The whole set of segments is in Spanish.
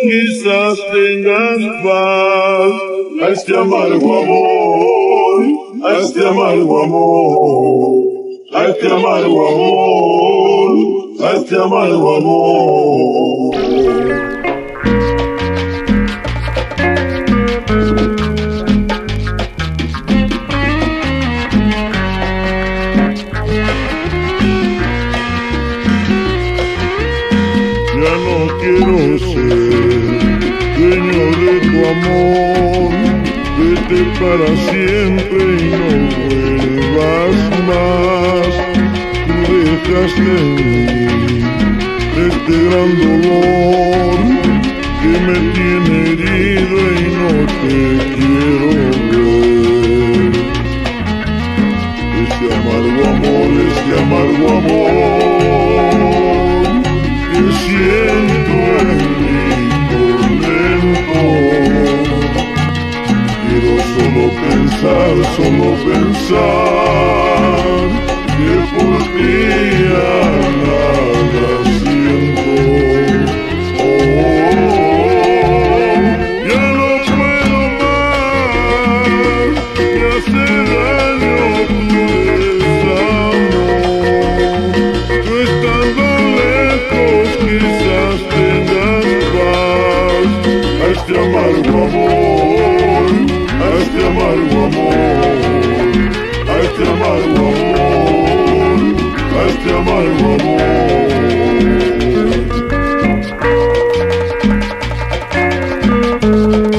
quizás tengas paz. A este amargo amor, a este amargo amor, a este amargo amor, a este amargo amor. Ya no quiero ser dueño de tu amor, vete para siempre y no vuelvas más. Tú dejaste en mí este gran dolor que me tiene herido y no te quiero ver. Este amargo amor, este amargo amor que siento en mi tormento. Quiero solo pensar que por ti ya nada siento. Ya no puedo más, me hace daño tu desamor. Tú estando lejos quizás tengas paz. A este amargo amor, a este amargo amor, a este amargo amor, a este amargo amor.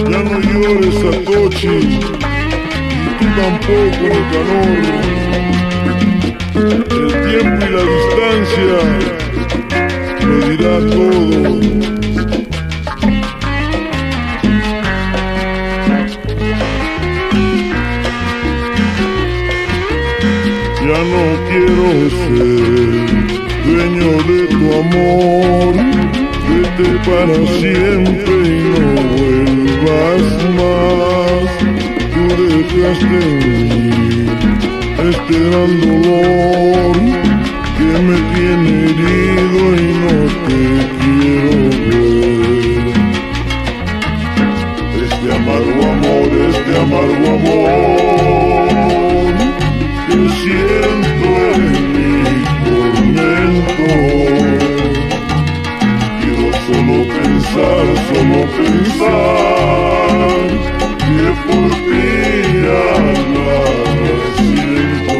Ya no llores, Satoshi, y tú tampoco, Nicanor. El tiempo y la distancia me dirá todo. Ya no quiero ser dueño de tu amor, vete para siempre y no vuelvas más. Tú dejaste en mí este gran dolor que me tiene herido y no te quiero ver. Este amargo amor, este amargo amor que siento en mi tormento. Quiero solo pensar que por ti ya nada siento.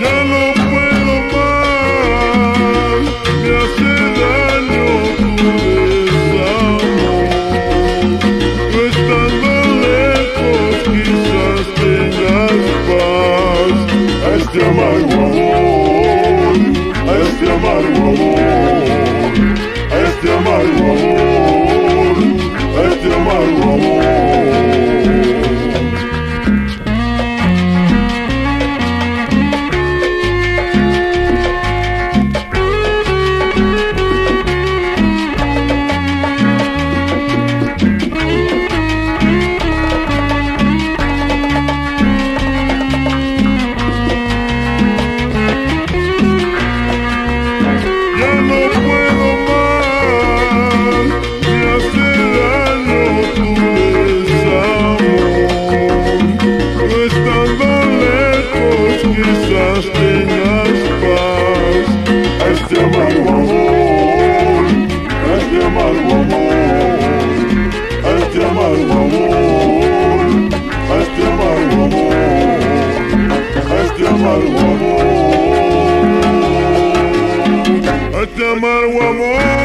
Ya no puedo más, me hace daño tu desamor. Tú estando lejos quizás tengas paz. A este amargo amor, a este amargo amor, a este amargo amor, a este amargo amor. Ya no puedo más, me hace daño tu desamor. Tú estando lejos quizás tengas paz. A este amargo amor, a este amargo amor, a este amargo amor, a este amargo amor, a este amargo amor, a este amargo amor.